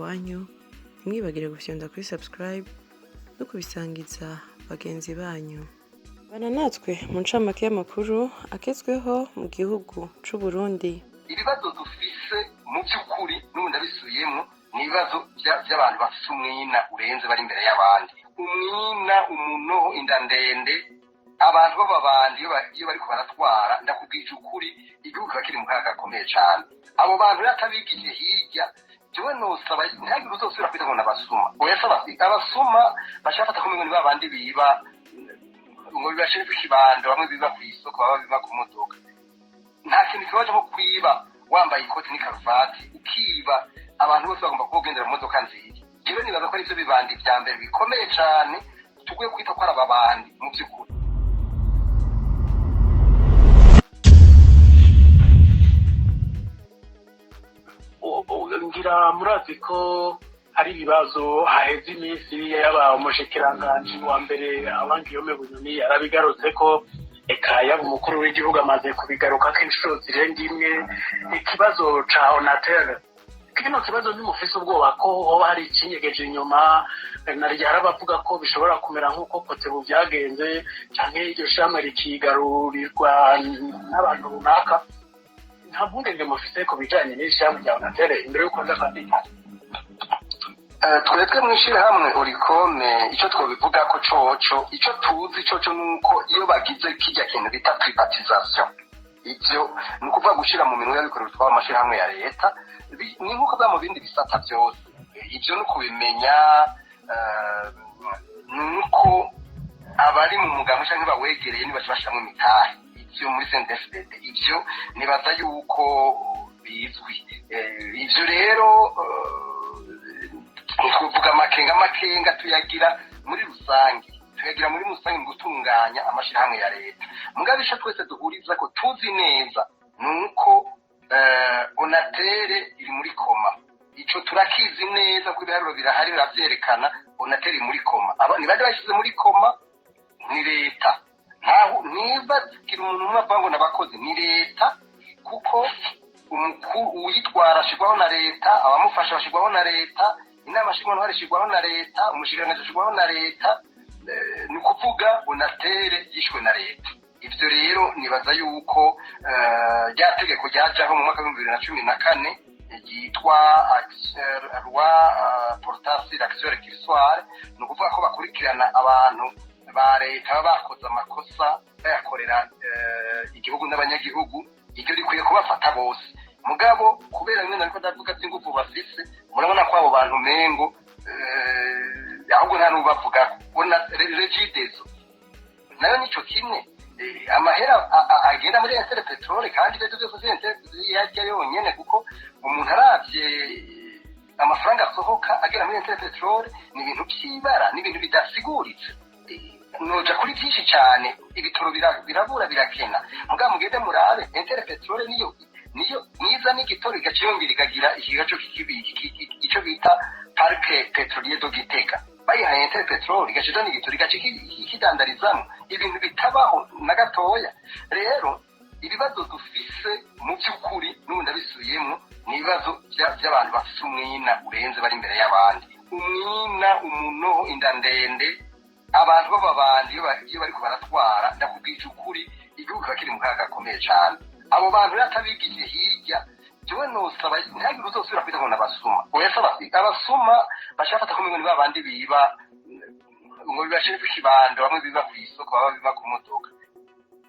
iwanyu, ntimwibagire gufyonda kuri subscribe no kubisangiza bagenzi banyu. Bana natwe mu ncamake y'amakuru agezweho mu gihugu c'u Burundi. Ibibazo dufise mu by'ukuri n'ubu ndabisubiyemo ni ibibazo by'abantu bafite umwina urenze bari imbere y'abandi. Umwina, umunoho, inda ndende, abantu b'ababandi iyo bariko baratwara, ndakubwije ukuri igihugu kiba kiri mu kaga gakomeye cyane. Abo bantu rero atabigije hirya, jewe nosaba ntihagire uzosubira kwita ngo n'abasuma. Oya, abasuma bashafata ko ni babandi biba ngo bibashire kw'ikibando, bamwe biba kw'isoko, baba biba ku modoka. Nta kintu kibaje nko kwiba wambaye ikoti n'ikaruvati ukiba, abantu bose bagomba kuba ugendera mu modoka nziza. Jewe nibaza ko ari byo bibandi vya mbere bikomeye cyane tugiye kwita ko ari ababandi mu by'ukuri. Ngira murazi ko hari ibibazo haheze iminsi yaba umushikiranganji wa mbere Abangiyome Bunyoni yarabigarutse ko eka yaba umukuru w'igihugu amaze kubigaruka k'inshuro zirenga imwe. Ikibazo ca Onatel, kino kibazo nimufise ubwoba ko hoba hari ikinyegeje inyuma, naryara bavuga ko bishobora kumera nk'uko Kotebu byagenze canke iryo shama rikigarurirwa n'abantu runaka. Nta mpungenge mufise ku bijanye n'ishirahamwe rya Onatel imbere y'uko nza kwandika? Twebwe mw'ishirahamwe Oricome icyo twobivuga ko coco, icyo tuzi coco nuko iyo bagize kirya kintu bita privatisation, ivyo ni ukuvuga gushira mu minwe y'abikorera utwabo amashirahamwe ya leta, ni nk'uko bwa mu bindi bisata byose. Ivyo ni ukubimenya, nuko abari mu mugambi canke bawegereye nibaje bashiramwo imitahe. Ivyo muri CNDD-FDD ivyo nibaza yuko bizwi. Ivyo rero twovuga amakenga tuyagira muri rusange mu gutunganya amashirahamwe ya leta. Mugabe ico twese duhuriza ko tuzi neza nuko Onatel iri muri koma. Ico turakizi neza ko ibiharuro birahari biravyerekana Onatel iri muri koma. Aba nibande bashize muri koma ni leta. Ntaho niba kiri umuntu umwe avuga ngo n'abakozi ni leta, kuko umukuru uyitwara ashirwaho na leta, abamufasha bashirwaho na leta, inama shingwantwari ishirwaho na leta, umushikiranganji ashirwaho na leta. Ni ukuvuga Onatel yishwe na leta. Ivyo rero nibaza yuko rya tegeko ryajaho mu mwaka w'ibihumbi 2014 ryitwa loi portant l'action récursoire, ni ukuvuga ko bakurikirana abantu ba leta baba bakoze amakosa bayakorera igihugu n'abanyagihugu. Iryo rikwiye kubafata bose. Mugabo kubera bimwe nariko ndavuga by'ingufu bafise, murabona ko abo bantu mengo ahubwo nta n'ubavuga bona regidezo nayo nico kimwe. Amahera agenda muri Enter Petrol, kandi ibyo byose yajya yonyene, kuko umuntu aravye amafaranga asohoka agera muri Enter Petrol ni ibintu by'ibara, ni ibintu bidasiguritse. Noja kuri byinshi cyane, ibitoro birabura birakena. Mugabo mugende murabe Enter Petrol niyo niza n'igitoro igaciyongera ikagira ikigaco icyo bita Parc Petrolier do Gitega. Bayihaye Enter Petrol igashira n'igitoro ikidandarizamo ibintu bitabaho na gatoya. Rero ibibazo dufise mu by'ukuri n'ubu ndabisubiyemo ni ibibazo by'abantu bafite umwina urenze bari imbere y'abandi. Umwina, umunoho, inda ndende, abantu b'ababandi iyo bariko baratwara, ndakubwije ukuri igihugu kiba kiri mu kaga gakomeye cyane. Abo bantu rero atabigije hirya, jewe nosaba ntihagire uzosubira kwita ngo n'abasuma. Oya, abasuma bashafata ko ni babandi biba ngo bibashire kw'ikibando, bamwe biba kw'isoko, baba biba ku modoka.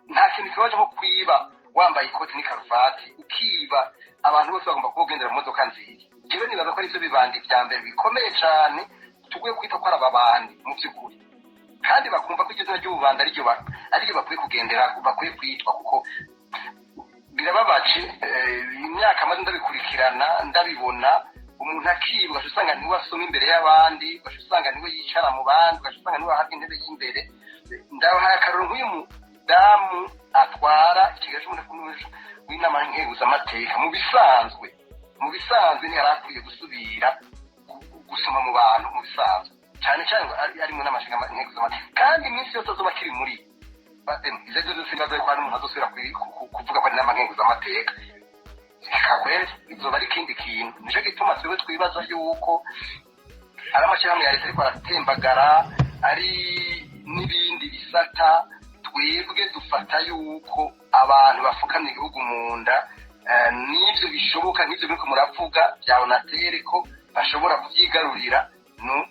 Nta kintu kibaje nko kwiba wambaye ikoti n'ikaruvati ukiba, abantu bose bagomba kuba ugendera mu modoka nziza. Jewe nibaza ko ari byo bibandi vya mbere bikomeye cyane tugiye kwita ko ari ababandi mu by'ukuri, kandi bakumva ko iryo zina ry'ububanda ariryo bakwiye kugendera, bakwiye kwitwa, kuko birababaje. Imyaka maze ndabikurikirana ndabibona, umuntu akiba ugasanga niwe asoma imbere y'abandi, ugasanga niwe yicara mu bandi, ugasanga niwe ahabwa intebe y'imbere. Ndabahaye akarero nk'uyu mudamu atwara ikigo cy'umuntu w'inama nkenguzamateka. Mu bisanzwe ntiyari akwiye gusubira gusoma mu bantu, mu bisanzwe cyane ari mu nama nkenguzamateka, kandi iminsi yose azoba akiri muri izo zose simbaza ko hari umuntu azosubira kuvuga ko ari inama nkenguzamateka. kweri izoba ari ikindi kintu. Nico gituma twebwe twibaza yuko ari amashyirahamwe ya leta ariko aratembagara, ari n'ibindi bisata, twebwe dufata yuko abantu bafukamye igihugu mu nda, n'ibyo bishoboka nk'ibyo biriko muravuga bya onatere ko bashobora kubyigarurira,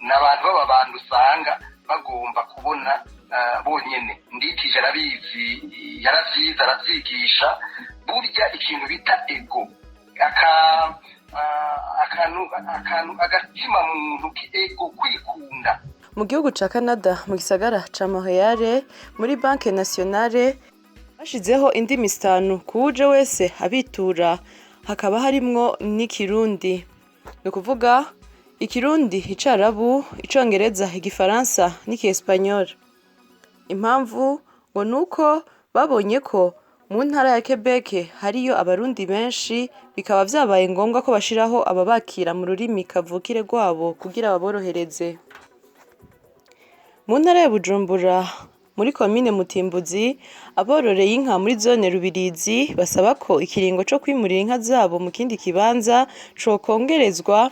n'abantu b'abantu usanga bagomba kubona bonyene. Nditije arabizi, yaravyize aravyigisha. Burya ikintu bita ego, agatima muntu k'ego, kwikunda. Mu gihugu ca Canada mu gisagara ca Montreal muri Banque Nationale bashizeho indimi 5 kuwuje wese abitura, hakaba harimwo n'ikirundi. Ni ukuvuga ikirundi, icarabu, icongereza, igifaransa n'ikiespanyol. Impamvu ngo nuko babonye ko mu ntara ya Quebec hariyo abarundi benshi, bikaba vyabaye ngombwa ko bashiraho ababakira mu rurimi kavukire rwabo kugira baborohereze. Mu ntara ya Bujumbura muri komine Mutimbuzi, abororeye inka muri zone Rubirizi basaba ko ikiringo co kwimurira inka zabo mu kindi kibanza cokongerezwa,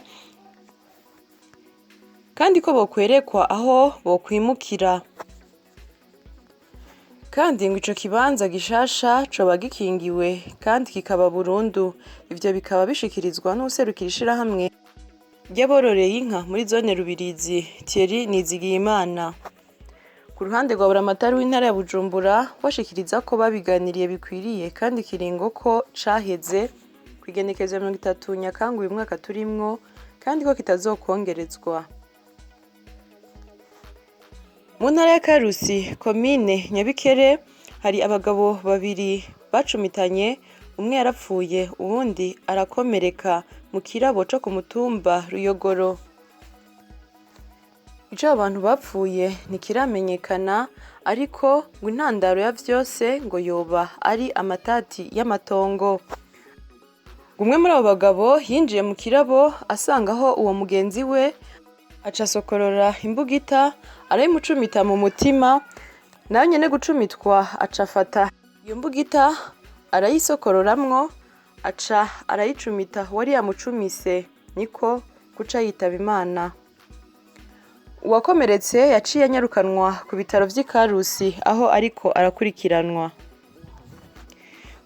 kandi ko bokwerekwa aho bokwimukira, kandi ngo ico kibanza gishasha coba gikingiwe kandi kikaba burundu. Ivyo bikaba bishikirizwa n'userukira ishirahamwe ry'abororeye inka muri zone Rubirizi, Thierry Nizigiyimana. Ku ruhande rwa buramatari w'intara ya Bujumbura washikiriza ko babiganiriye bikwiriye kandi ikiringo ko caheze kwigenekezo ya 30 Nyakanga uyu mwaka turimwo, kandi ko kitazokongerezwa. Mu ntara ya Karusi komine Nyabikere hari abagabo babiri bacumitanye, umwe yarapfuye uwundi arakomereka mu kirabo co ku mutumba Ruyogoro. Ico abantu bapfuye ntikiramenyekana, ariko ngo intandaro ya vyose ngo yoba ari amatati y'amatongo. Umwe muri abo bagabo yinjiye mu kirabo asangaho uwo mugenzi we, aca sokorora imbugita arayimucumita mu mutima, nawe nyene gucumitwa aca afata iyo mbugita arayisokororamwo, aca arayicumita wari yamucumise, niko guca yitaba Imana. Uwakomeretse yaciye anyarukanwa ku bitaro vy'i Karusi aho ariko arakurikiranwa.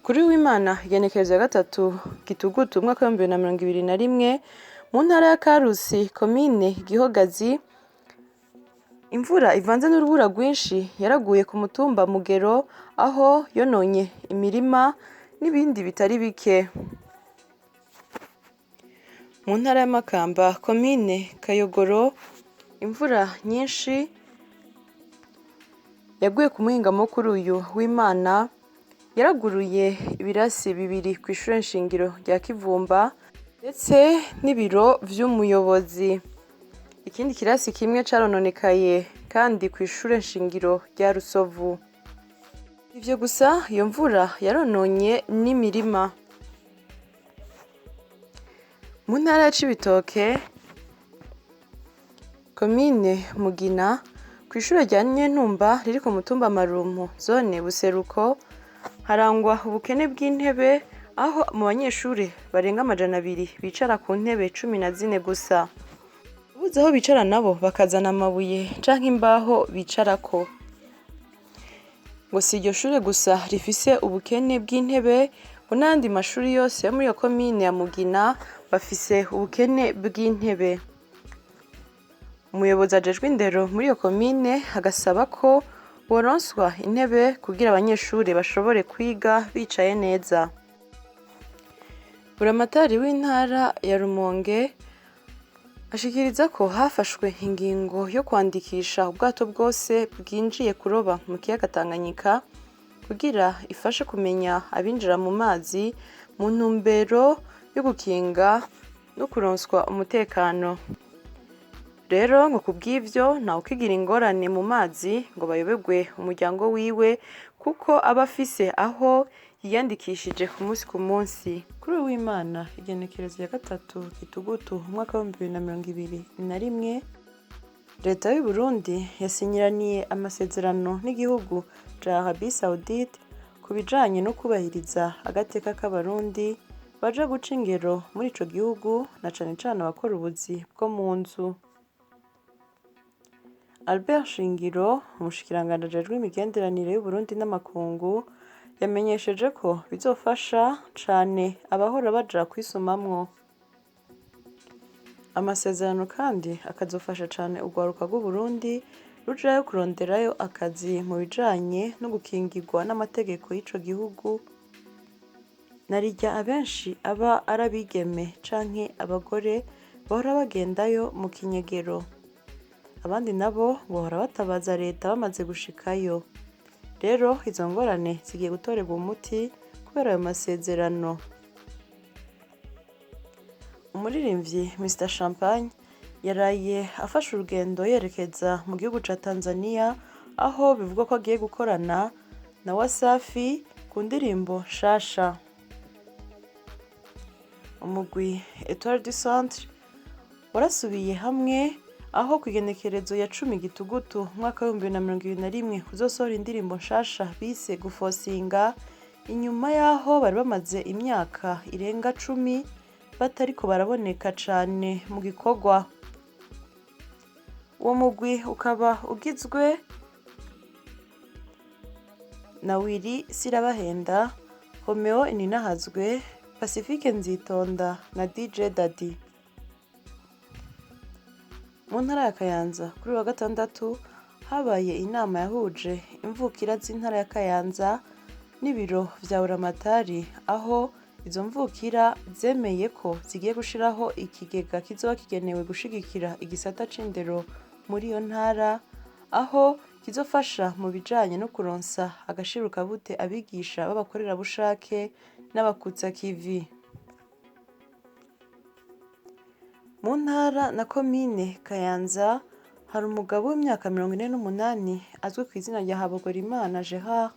Kuri w'Imana igenekerezo ya 3 Gitugutu umwaka wa 2021 mu ntara ya Karusi komine Gihogazi, imvura ivanze n'urubura rwinshi yaraguye ku mutumba Mugero, aho yononye imirima n'ibindi bitari bike. Mu ntara ya Makamba komine Kayogoro, imvura nyinshi yaguye ku muhingamo kuri uyu w'Imana, yaraguruye ibirasi 2 kw'ishure nshingiro rya Kivumba ndetse n'ibiro vy'umuyobozi. Ikindi kirasi kimwe carononekaye kandi kw'ishure nshingiro rya Rusovu. Ivyo gusa, iyo mvura yarononye n'imirima. Mu ntara ya Cibitoke komine Mugina kw'ishure rya Nyentumba riri ku mutumba Marumpu zone Buseruko, harangwa ubukene bw'intebe, aho mu banyeshure barenga 200 bicara ku ntebe 14 gusa. Ubuze aho bicara nabo bakazana amabuye canke imbaho bicarako. Ngo si iryo shure gusa rifise ubukene bw'intebe, ngo n'ayandi mashuri yose yo muri iyo komine ya Mugina bafise ubukene bw'intebe. Umuyobozi ajejwe indero muri iyo komine agasaba ko boronswa intebe kugira abanyeshure bashobore kwiga bicaye neza. Buramatari w'intara ya Rumonge ashikiriza ko hafashwe ingingo yo kwandikisha ubwato bwose bwinjiye kuroba mu kiyaga Tanganyika kugira ifashe kumenya abinjira mu mazi mu ntumbero yo gukinga no kuronswa umutekano. Rero ngo kubw'ivyo ntawe ukigira ingorane mu mazi ngo bayobegwe umuryango wiwe, kuko aba afise aho yiyandikishije ku munsi. Kuri w'Imana igenekerezo ya 3 Gitugutu umwaka wa 2021, leta y'u Burundi yasinyiraniye amasezerano n'igihugu ca Arabie Saoudite ku bijanye no kubahiriza agateka k'abarundi baja guca ingero muri ico gihugu na cane cane abakora ubuzi bwo mu nzu. Albert Shingiro, umushikiranganji ajejwe imigenderanire y'Uburundi n'amakungu, yamenyesheje ko bizofasha cane abahora baja kwisumamwo. Amasezerano kandi akazofasha cane urwaruka rw'Uburundi rujayo kuronderayo akazi mu bijanye no gukingirwa n'amategeko y'ico gihugu, narirya abenshi aba ari abigeme canke abagore bahora bagendayo mu kinyegero. Abandi nabo bahora batabaza leta bamaze gushikayo. Rero izo ngorane zigiye gutorerwa umuti kubera ayo masezerano. Umuririmvyi Mr Champagne yaraye afashe urugendo yerekeza mu gihugu ca Tanzania, aho bivugwa ko agiye gukorana na Wasafi ku ndirimbo nshasha. Umugwi Etoile du Centre warasubiye hamwe aho kw'igenekerezo ya 10 Gitugutu umwaka wa 2021 uzosohora indirimbo nshasha bise Gufosinga, inyuma yaho bari bamaze imyaka irenga 10 batariko baraboneka cane mu gikorwa. Uwo mugwi ukaba ugizwe na Willy Sirabahenda, Romeo Ininahazwe, Pacifique Nzitonda na DJ Daddy. Mu ntara ya Kayanza kuri wa gatandatu habaye inama yahuje imvukira z'intara ya Kayanza n'ibiro vya Buramatari, aho izo mvukira zemeye ko zigiye gushiraho ikigega kizoba kigenewe gushigikira igisata c'indero muri iyo ntara, aho kizofasha mu bijanye no kuronsa agashiruka bute abigisha b'abakorerabushake n'abakutsa kivi. Mu ntara na komine Kayanza hari umugabo w'imyaka 48 azwi ku izina rya Habogorimana Gerard.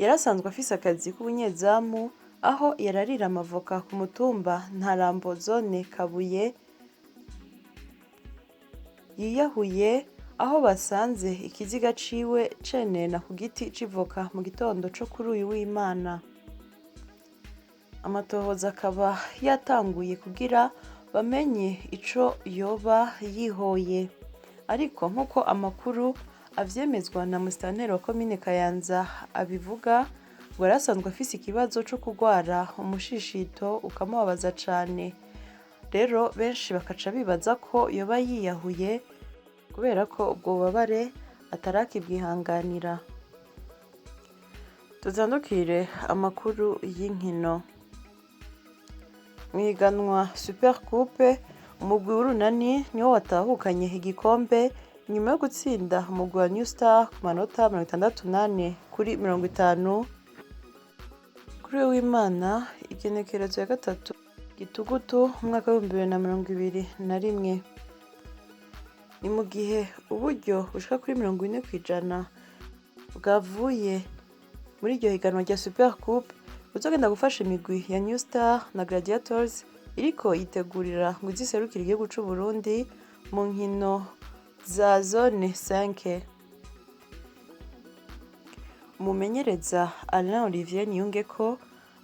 Yarasanzwe afise akazi k'ubunyezamu, aho yararira amavoka ku mutumba Ntarambo zone Kabuye. Yiyahuye aho basanze ikiziga ciwe cenena ku giti c'ivoka mu gitondo co kuri uyu w'Imana. Amatohoza akaba yatanguye kugira bamenye ico yoba yihoye, ariko nk'uko amakuru avyemezwa na musitanteri wa komine Kayanza abivuga, ngo yarasanzwe afise ikibazo co kugwara umushishito ukamubabaza cane. Rero benshi bakaca bibaza ko yoba yiyahuye kubera ko ubwo bubabare atarakibwihanganira. Tuzandukire amakuru y'inkino. Mwiganwa Super Coupe, umugwi w'Urunani niwo watahukanye igikombe nyuma yo gutsinda umugwi wa New Star ku manota 68 kuri 50 kuri w'Imana igenekerezo ya 3 Gitugutu umwaka wa 2021. Ni mu gihe uburyo bushika kuri 40% bwavuye muri iryo higanwa rya Super Coupe buzogenda gufasha imigwi ya New Star na Gladiators iriko yitegurira ngo iziserukire igihugu c'u Burundi mu nkino za zone 5. Umumenyereza Alain Olivier Niyungeko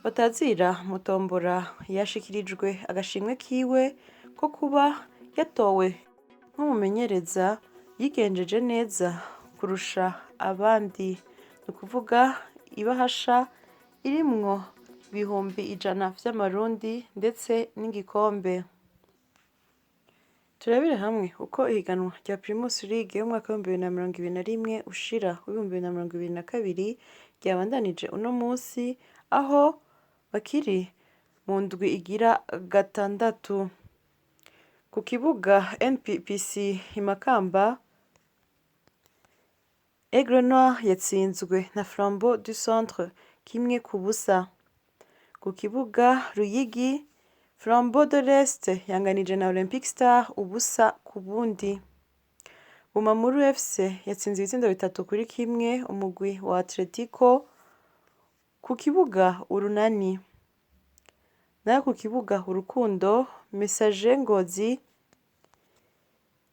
batazira mutombora yashikirijwe agashimwe kiwe ko kuba yatowe nk'umumenyereza yigenjeje neza kurusha abandi, ni ukuvuga ibahasha irimwo ibihumbi 100 vy'amarundi ndetse n'igikombe. Turabire hamwe uko ihiganwa rya Primus League y'umwaka wa 2021 ushira wa 2022 ryabandanije uno munsi, aho bakiri mu ndwi igira 6 ku kibuga NPPC Imakamba. Aigle Noir yatsinzwe na Flambeau du Centre 1-0. Ku kibuga Ruyigi Flambeau de l'Est yanganije na Olympic Star 0-0. Bumamuru FC yatsinze ibitsindo 3-1 umugwi wa Atletico. Ku kibuga Urunani nayo ku kibuga Urukundo Messager Ngozi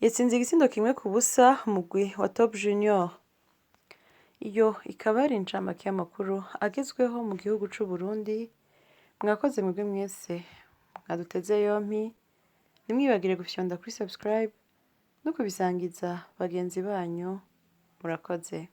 yatsinze igitsindo 1-0 umugwi wa Top Junior. Iyo ikaba ari incamake y'amakuru agezweho mu gihugu c'u Burundi. Mwakoze mwebwe mwese mwaduteze yompi, ntimwibagire gufyonda kuri subscribe no kubisangiza bagenzi banyu. Murakoze.